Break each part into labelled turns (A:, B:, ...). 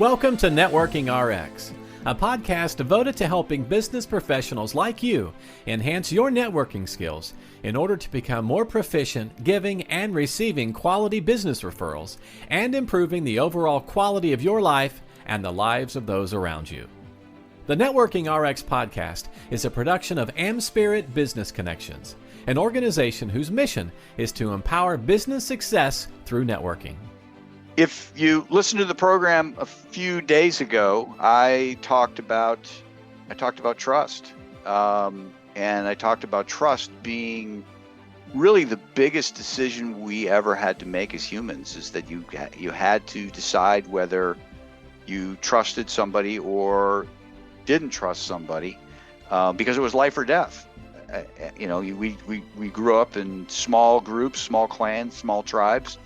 A: Welcome to Networking RX, a podcast devoted to helping business professionals like you enhance your networking skills in order to become more proficient giving and receiving quality business referrals and improving the overall quality of your life and the lives of those around you. The Networking RX podcast is a production of AmSpirit Business Connections, an organization whose mission is to empower business success through networking.
B: If you listened to the program a few days ago, I talked about trust, and I talked about trust being really the biggest decision we ever had to make as humans. Is that you had to decide whether you trusted somebody or didn't trust somebody, because it was life or death. We grew up in small groups, small clans, small tribes.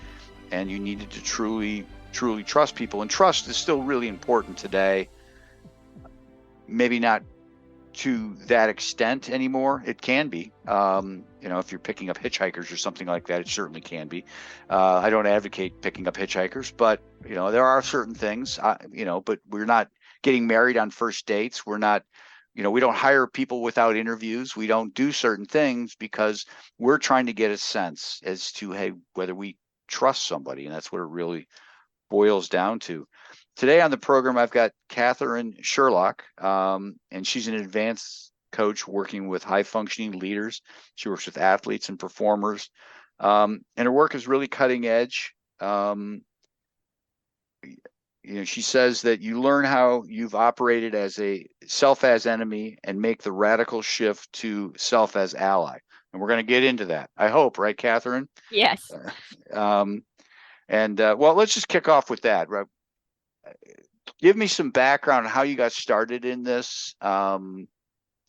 B: And you needed to truly trust people. And trust is still really important today. Maybe not to that extent anymore. It can be. If you're picking up hitchhikers or something like that, it certainly can be. I don't advocate picking up hitchhikers, but there are certain things. But we're not getting married on first dates. We're not. We don't hire people without interviews. We don't do certain things because we're trying to get a sense as to whether we trust somebody, and that's what it really boils down to. Today on the program, I've got Catherine Sherlock, and she's an advanced coach working with high-functioning leaders. She works with athletes and performers, and her work is really cutting edge. She says that you learn how you've operated as a self as enemy and make the radical shift to self as ally. And we're going to get into that, I hope, right, Catherine?
C: Yes.
B: Let's just kick off with that. Right? Give me some background on how you got started in this, how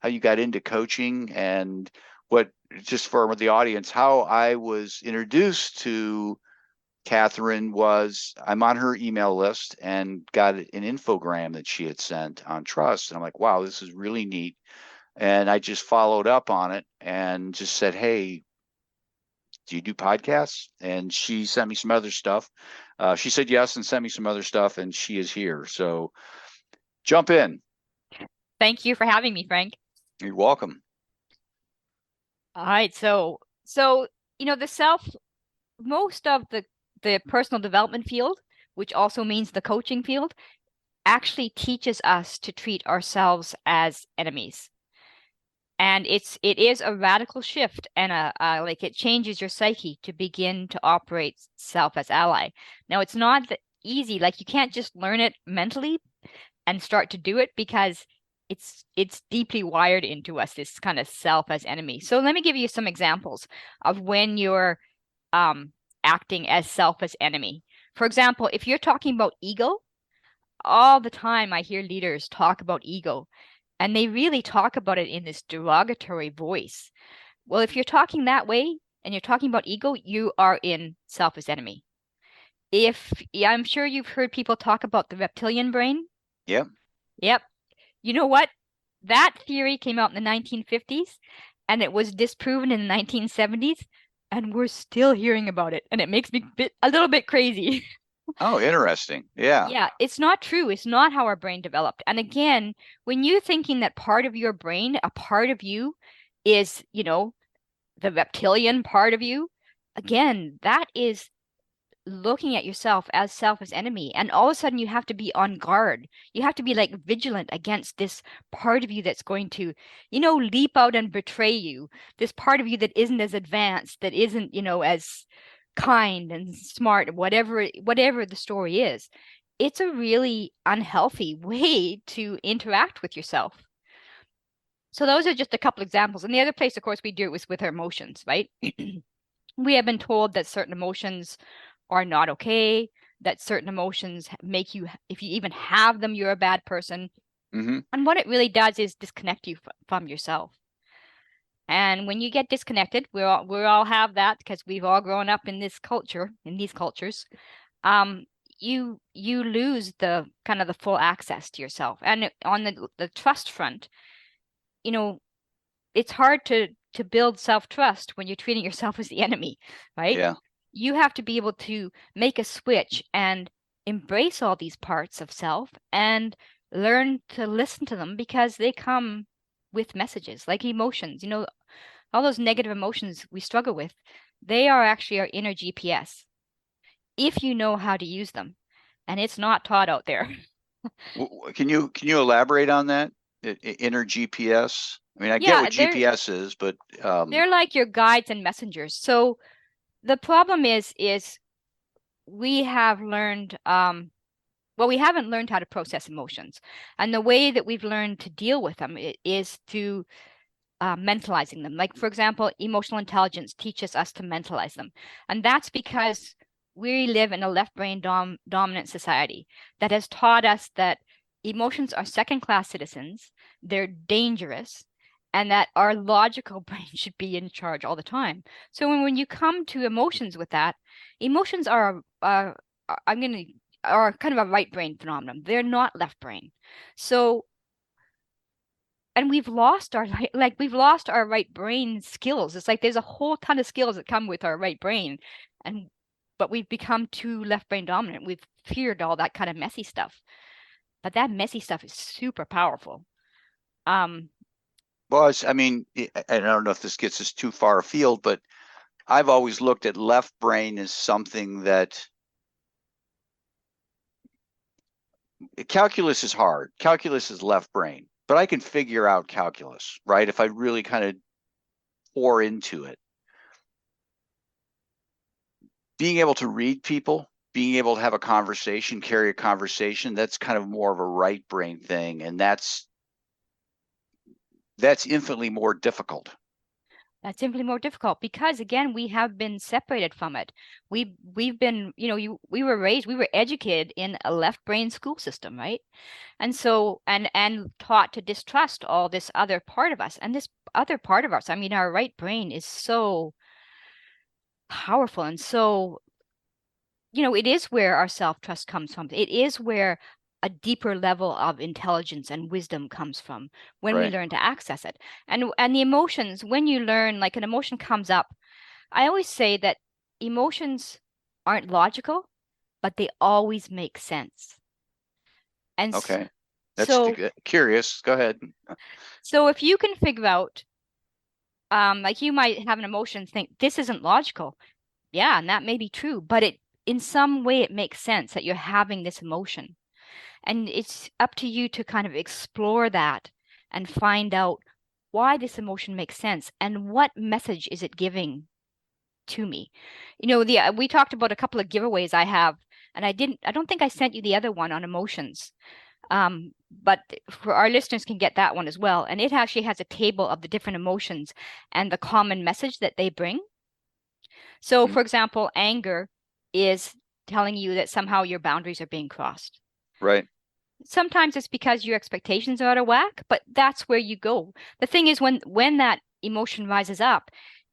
B: you got into coaching, and just for the audience, how I was introduced to Catherine was I'm on her email list and got an infogram that she had sent on trust. And I'm like, wow, this is really neat. And I just followed up on it and just said, hey, do you do podcasts? And she sent me some other stuff. She said yes and sent me some other stuff, and she is here. So jump in.
C: Thank you for having me, Frank.
B: You're welcome.
C: All right. So most of the personal development field, which also means the coaching field, actually teaches us to treat ourselves as enemies. And it is a radical shift, and it changes your psyche to begin to operate self as ally. Now, it's not easy. You can't just learn it mentally and start to do it, because it's deeply wired into us, this kind of self as enemy. So let me give you some examples of when you're acting as self as enemy. For example, if you're talking about ego, all the time I hear leaders talk about ego. And they really talk about it in this derogatory voice. Well, if you're talking that way and you're talking about ego, you are in self as enemy. I'm sure you've heard people talk about the reptilian brain.
B: Yep.
C: You know what? That theory came out in the 1950s, and it was disproven in the 1970s, and we're still hearing about it. And it makes me a little bit crazy.
B: Oh, interesting. Yeah.
C: Yeah, it's not true. It's not how our brain developed. And again, when you're thinking that part of your brain, a part of you is, the reptilian part of you, again, that is looking at yourself as self as enemy. And all of a sudden you have to be on guard. You have to be vigilant against this part of you that's going to, leap out and betray you. This part of you that isn't as advanced, that isn't, as kind and smart, whatever the story is. It's a really unhealthy way to interact with yourself. So those are just a couple examples. And the other place, of course, we do it was with our emotions, right? We have been told that certain emotions are not okay, that certain emotions make you, if you even have them, you're a bad person.
B: Mm-hmm.
C: And what it really does is disconnect you from yourself. And when you get disconnected, we all have that, because we've all grown up in this culture, in these cultures. You lose the kind of the full access to yourself. And on the trust front, it's hard to build self-trust when you're treating yourself as the enemy, right?
B: Yeah.
C: You have to be able to make a switch and embrace all these parts of self and learn to listen to them, because they come with messages like emotions. All those negative emotions we struggle with, they are actually our inner GPS if you know how to use them, and it's not taught out there.
B: Can you elaborate on that? Inner GPS? I mean, I get
C: Yeah,
B: what GPS is, but
C: they're like your guides and messengers. So the problem is we have learned well, we haven't learned how to process emotions, and the way that we've learned to deal with them is through mentalizing them. Like, for example, emotional intelligence teaches us to mentalize them, and that's because we live in a left brain dominant society that has taught us that emotions are second-class citizens, they're dangerous, and that our logical brain should be in charge all the time. So when you come to emotions with that, emotions are are kind of a right brain phenomenon. They're not left brain. So, and we've lost our right brain skills. It's like there's a whole ton of skills that come with our right brain, but we've become too left brain dominant. We've feared all that kind of messy stuff. But that messy stuff is super powerful.
B: well, I mean, I don't know if this gets us too far afield, but I've always looked at left brain as something that calculus is hard. Calculus is left brain, but I can figure out calculus, right? If I really kind of pour into it. Being able to read people, being able to have a conversation, carry a conversation, that's kind of more of a right brain thing. And that's infinitely more difficult.
C: That's simply more difficult because, again, we have been separated from it. We've been, we were educated in a left brain school system, right? And so, and taught to distrust all this other part of us. And this other part of us, I mean, our right brain is so powerful, and so, it is where our self-trust comes from. It is where a deeper level of intelligence and wisdom comes from when we learn to access it. And the emotions, when you learn, like an emotion comes up, I always say that emotions aren't logical, but they always make sense. And
B: okay, that's
C: so
B: curious. Go ahead.
C: So if you can figure out, like, you might have an emotion and think this isn't logical. Yeah, and that may be true, but in some way it makes sense that you're having this emotion. And it's up to you to kind of explore that and find out why this emotion makes sense and what message is it giving to me. We talked about a couple of giveaways I have, and I don't think I sent you the other one on emotions. But for our listeners can get that one as well. And it actually has a table of the different emotions and the common message that they bring. So, for example, anger is telling you that somehow your boundaries are being crossed.
B: Right.
C: Sometimes it's because your expectations are out of whack, but that's where you go. The thing is, when that emotion rises up,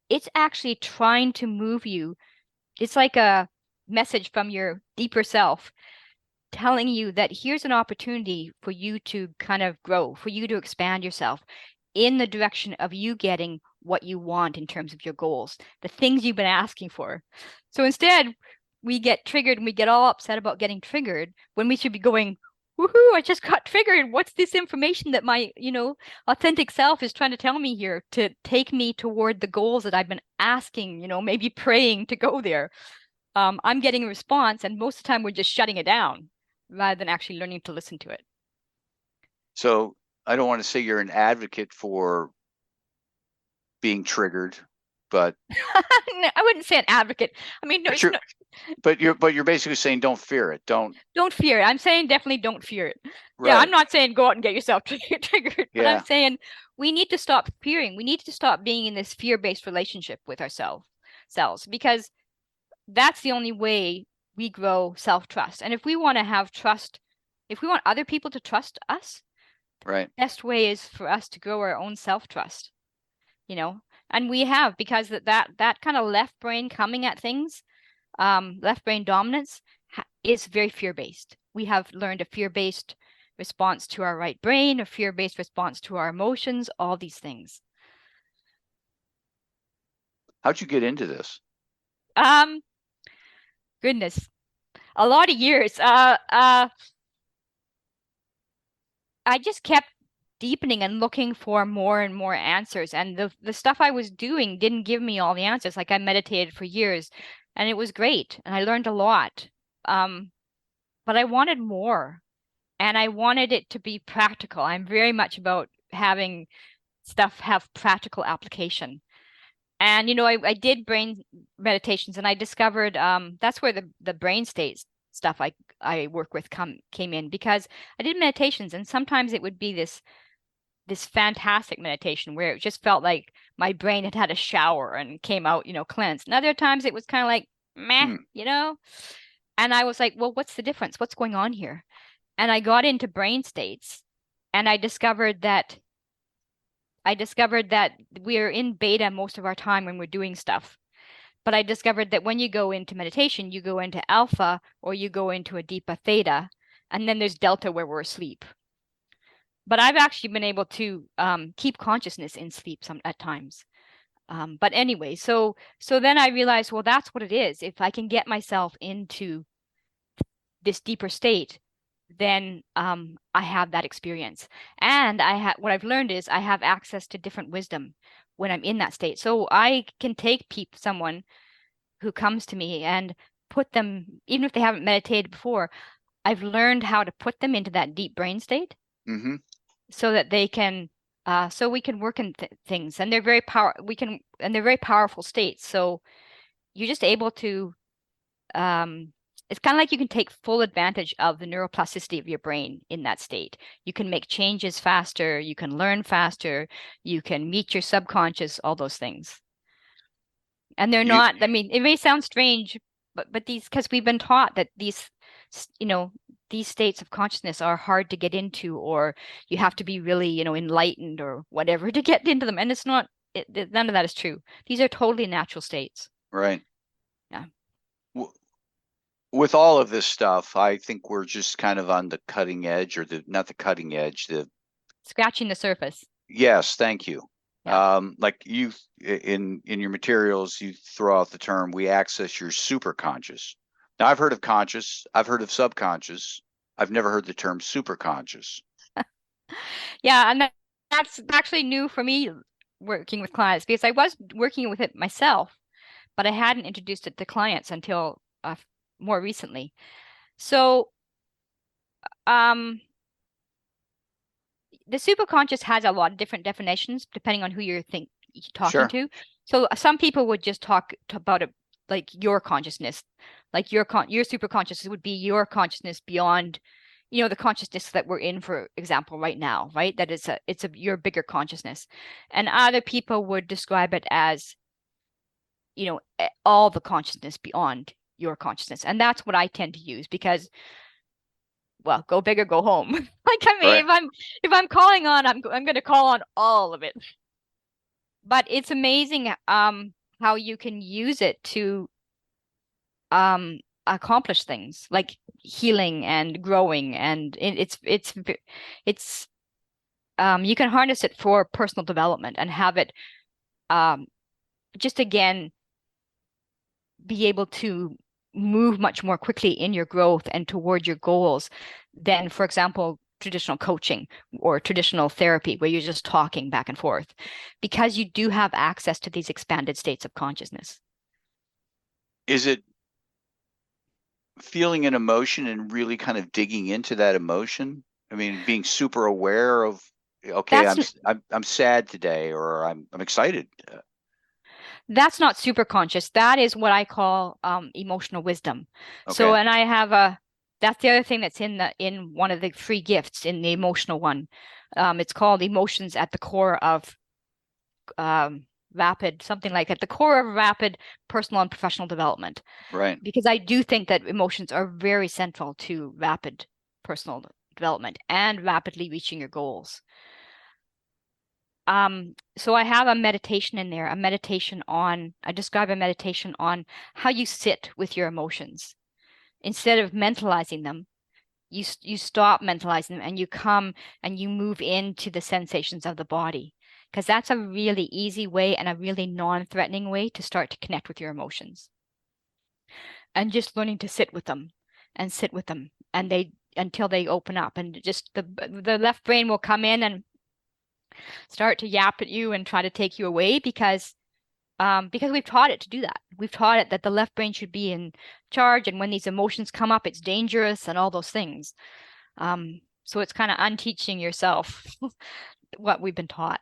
C: it's actually trying to move you. It's like a message from your deeper self telling you that here's an opportunity for you to kind of grow, for you to expand yourself in the direction of you getting what you want in terms of your goals, the things you've been asking for. So instead, we get triggered and we get all upset about getting triggered when we should be going, woohoo, I just got triggered. What's this information that my, authentic self is trying to tell me here to take me toward the goals that I've been asking, maybe praying to go there. I'm getting a response, and most of the time we're just shutting it down rather than actually learning to listen to it.
B: So I don't want to say you're an advocate for being triggered, but
C: I wouldn't say an advocate. I mean,
B: but you're basically saying don't fear it. Don't
C: fear it. I'm saying definitely don't fear it.
B: Right.
C: Yeah, I'm not saying go out and get yourself triggered, but
B: Yeah.
C: I'm saying we need to stop fearing. We need to stop being in this fear-based relationship with ourselves, because that's the only way we grow self-trust. And if we want to have trust, if we want other people to trust us,
B: right,
C: the best way is for us to grow our own self-trust, and we have, because that kind of left brain coming at things, left brain dominance is very fear-based. We have learned a fear-based response to our right brain, a fear-based response to our emotions, all these things.
B: How'd you get into this?
C: Goodness. A lot of years. I just kept deepening and looking for more and more answers. And the stuff I was doing didn't give me all the answers. Like I meditated for years and it was great and I learned a lot. But I wanted more and I wanted it to be practical. I'm very much about having stuff have practical application. And I did brain meditations and I discovered that's where the brain states stuff I work with came in, because I did meditations and sometimes it would be this fantastic meditation where it just felt like my brain had had a shower and came out, cleansed. And other times it was kind of like meh, and I was like, well, what's the difference? What's going on here? And I got into brain states and I discovered that we're in beta most of our time when we're doing stuff. But I discovered that when you go into meditation, you go into alpha or you go into a deeper theta, and then there's delta where we're asleep. But I've actually been able to keep consciousness in sleep at times. But anyway, so then I realized, well, that's what it is. If I can get myself into this deeper state, then I have that experience. And what I've learned is I have access to different wisdom when I'm in that state. So I can take someone who comes to me and put them, even if they haven't meditated before, I've learned how to put them into that deep brain state so that they can, so we can work in things. And they're very powerful states. So you're just able to, it's kind of like you can take full advantage of the neuroplasticity of your brain in that state. You can make changes faster, you can learn faster, you can meet your subconscious, all those things. And they're not, I mean, it may sound strange, but these, because we've been taught that these states of consciousness are hard to get into, or you have to be really, enlightened or whatever to get into them. And it's not, none of that is true. These are totally natural states.
B: Right.
C: Yeah.
B: With all of this stuff, I think we're just kind of on the cutting edge, or not the cutting edge, the
C: scratching the surface.
B: Yes, thank you.
C: Yeah.
B: Like you in your materials, you throw out the term, we access your superconscious. Now, I've heard of conscious, I've heard of subconscious. I've never heard the term superconscious.
C: Yeah, and that's actually new for me working with clients, because I was working with it myself, but I hadn't introduced it to clients until more recently. So the superconscious has a lot of different definitions depending on who you're talking to. So some people would just talk about it like your consciousness, like your superconscious would be your consciousness beyond, the consciousness that we're in, for example, right now, right? That it's your bigger consciousness. And other people would describe it as, all the consciousness beyond your consciousness. And that's what I tend to use, because, well, go big or go home. Like, I mean, right. if I'm calling on, I'm going to call on all of it. But it's amazing how you can use it to accomplish things like healing and growing, and it's you can harness it for personal development and have it just again be able to move much more quickly in your growth and toward your goals than, for example, traditional coaching or traditional therapy where you're just talking back and forth, because you do have access to these expanded states of consciousness.
B: Is it feeling an emotion and really kind of digging into that emotion? I mean, being super aware of, okay, I'm sad today, or I'm excited.
C: That's not super conscious. That is what I call emotional wisdom. Okay. So, and I have that's the other thing that's in one of the free gifts in the emotional one. It's called Emotions at the Core of something like at the core of rapid personal and professional development.
B: Right.
C: Because I do think that emotions are very central to rapid personal development and rapidly reaching your goals. So I have a meditation in there, I describe a meditation on how you sit with your emotions. Instead of mentalizing them, you stop mentalizing them and you come and you move into the sensations of the body, because that's a really easy way and a really non-threatening way to start to connect with your emotions. And just learning to sit with them and sit with them, and until they open up, and just the left brain will come in and start to yap at you and try to take you away because we've taught it to do that. We've taught it that the left brain should be in charge, and when these emotions come up, it's dangerous and all those things. So it's kind of unteaching yourself what we've been taught.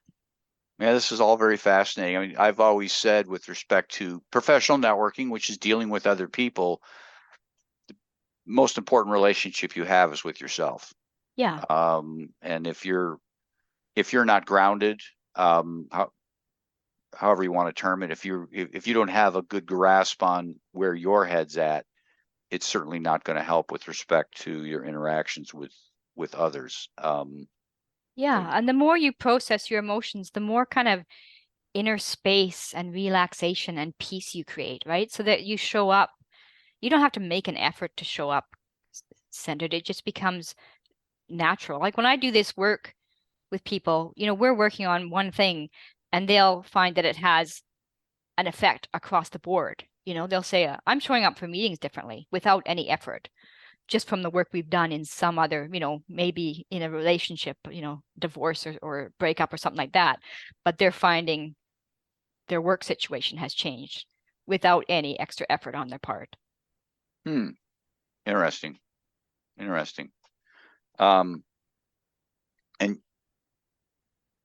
B: Yeah, this is all very fascinating. I mean, I've always said with respect to professional networking, which is dealing with other people, the most important relationship you have is with yourself.
C: Yeah.
B: And if you're not grounded, however you want to term it, if you don't have a good grasp on where your head's at, it's certainly not going to help with respect to your interactions with others.
C: Yeah, and the more you process your emotions, the more kind of inner space and relaxation and peace you create, right? So that you show up, you don't have to make an effort to show up centered. It just becomes natural. Like when I do this work with people, we're working on one thing and they'll find that it has an effect across the board. They'll say, I'm showing up for meetings differently without any effort, just from the work we've done in some other, maybe in a relationship, divorce or breakup or something like that. But they're finding their work situation has changed without any extra effort on their part.
B: Interesting. And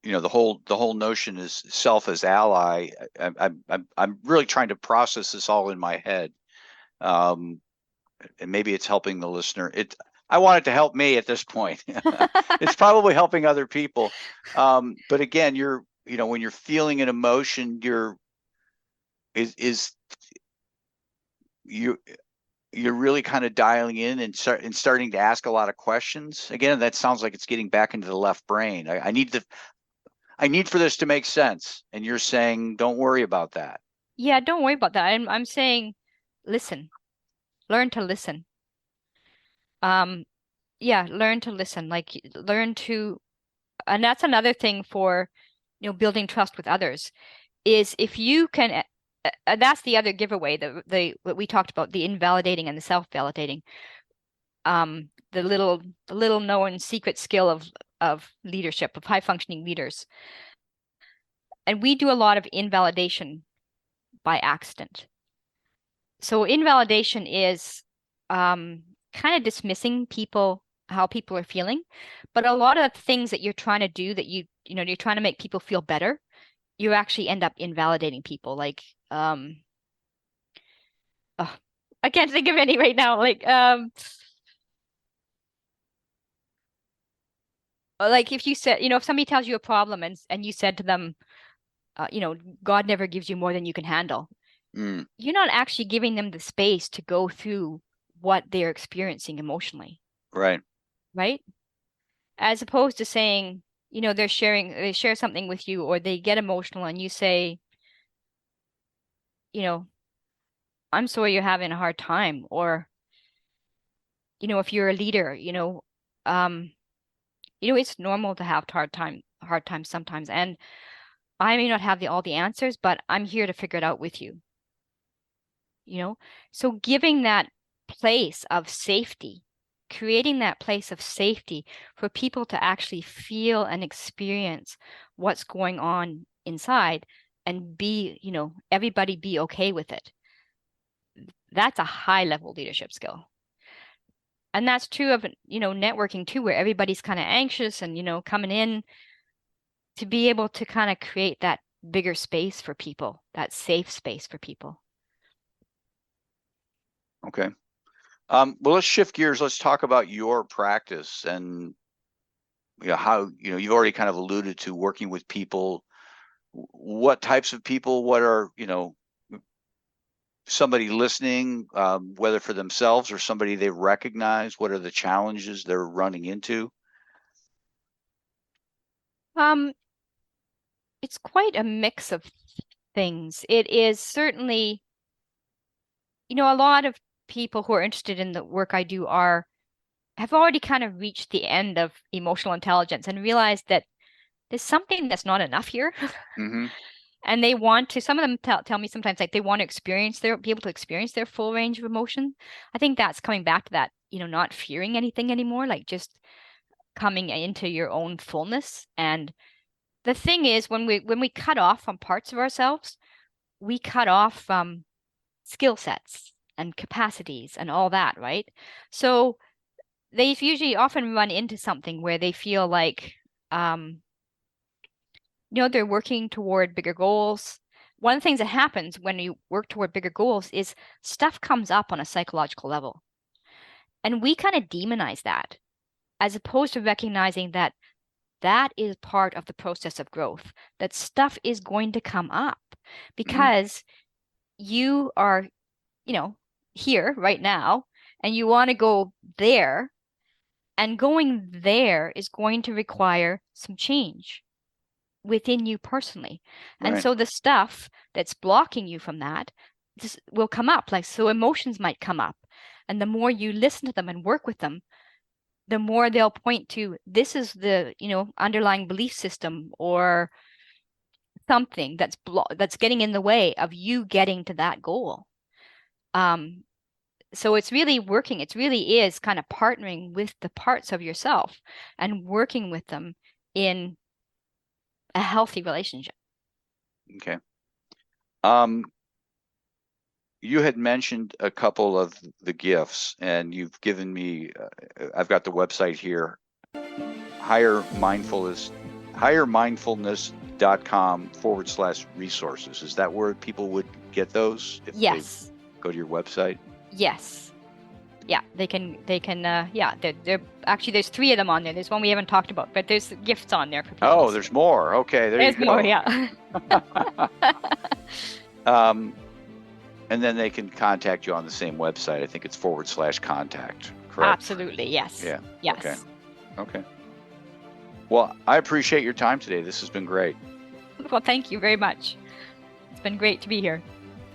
B: the whole notion is self as ally. I'm really trying to process this all in my head. And maybe it's helping the listener. I want it to help me at this point. It's probably helping other people. But again, when you're feeling an emotion, you're really kind of dialing in and starting to ask a lot of questions. Again, that sounds like it's getting back into the left brain. I need for this to make sense. And you're saying, don't worry about that.
C: Yeah, don't worry about that. I'm saying, listen, learn to listen. Yeah, learn to listen, and that's another thing for, building trust with others is if you can, that's the other giveaway, what we talked about, the invalidating and the self-validating, the little known secret skill of leadership, of high functioning leaders. And we do a lot of invalidation by accident. So invalidation is kind of dismissing how people are feeling, but a lot of things that you're trying to do that you're trying to make people feel better, you actually end up invalidating people. Like I can't think of any right now. Like if you said, if somebody tells you a problem and you said to them, God never gives you more than you can handle. You're not actually giving them the space to go through what they're experiencing emotionally.
B: Right.
C: Right? As opposed to saying, they share something with you or they get emotional and you say, I'm sorry you're having a hard time. Or, if you're a leader, it's normal to have hard times sometimes. And I may not have all the answers, but I'm here to figure it out with you. So giving that place of safety, creating that place of safety for people to actually feel and experience what's going on inside and be, everybody be okay with it. That's a high level leadership skill. And that's true of, networking too, where everybody's kind of anxious and, coming in, to be able to kind of create that bigger space for people, that safe space for people.
B: Okay. Well, let's shift gears. Let's talk about your practice and how, you've already kind of alluded to working with people. What types of people, what are, somebody listening, whether for themselves or somebody they recognize, what are the challenges they're running into?
C: It's quite a mix of things. It is certainly, a lot of people who are interested in the work I do have already kind of reached the end of emotional intelligence and realized that there's something that's not enough here.
B: Mm-hmm.
C: And they want to, some of them tell me sometimes like they want to be able to experience their full range of emotion. I think that's coming back to that not fearing anything anymore, like just coming into your own fullness. And the thing is, when we cut off from parts of ourselves, we cut off from skill sets and capacities and all that, right? So they usually often run into something where they feel like, they're working toward bigger goals. One of the things that happens when you work toward bigger goals is stuff comes up on a psychological level. And we kind of demonize that, as opposed to recognizing that that is part of the process of growth, that stuff is going to come up because you are, here right now, and you want to go there, and going there is going to require some change within you personally. And
B: Right.
C: so the stuff that's blocking you from that will come up. Like, so emotions might come up. And the more you listen to them and work with them, the more they'll point to, this is the, underlying belief system or something that's getting in the way of you getting to that goal. So it's really working. It really is kind of partnering with the parts of yourself and working with them in a healthy relationship.
B: Okay. You had mentioned a couple of the gifts, and you've given me, I've got the website here, highermindfulness.com/resources. Is that where people would get those if
C: Yes.
B: they go to your website?
C: Yes. Yeah, they can, they're actually, there's 3 of them on there. There's one we haven't talked about, but there's gifts on there for people.
B: Oh, there's more. Okay,
C: there's
B: you go.
C: more, yeah.
B: And then they can contact you on the same website. I think it's /contact, correct?
C: Absolutely, yes.
B: Yeah.
C: Yes.
B: Okay. Well, I appreciate your time today. This has been great.
C: Well, thank you very much. It's been great to be here.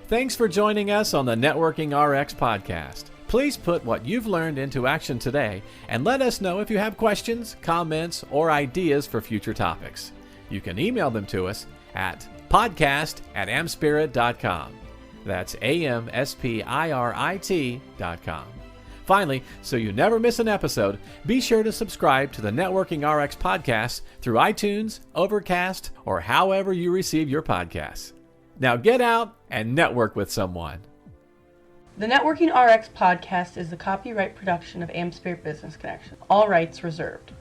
A: Thanks for joining us on the Networking RX podcast. Please put what you've learned into action today and let us know if you have questions, comments, or ideas for future topics. You can email them to us at podcast@amspirit.com. That's AmSpirit.com. Finally, so you never miss an episode, be sure to subscribe to the Networking RX podcast through iTunes, Overcast, or however you receive your podcasts. Now get out and network with someone.
D: The Networking RX podcast is the copyright production of AmSpirit Business Connection. All rights reserved.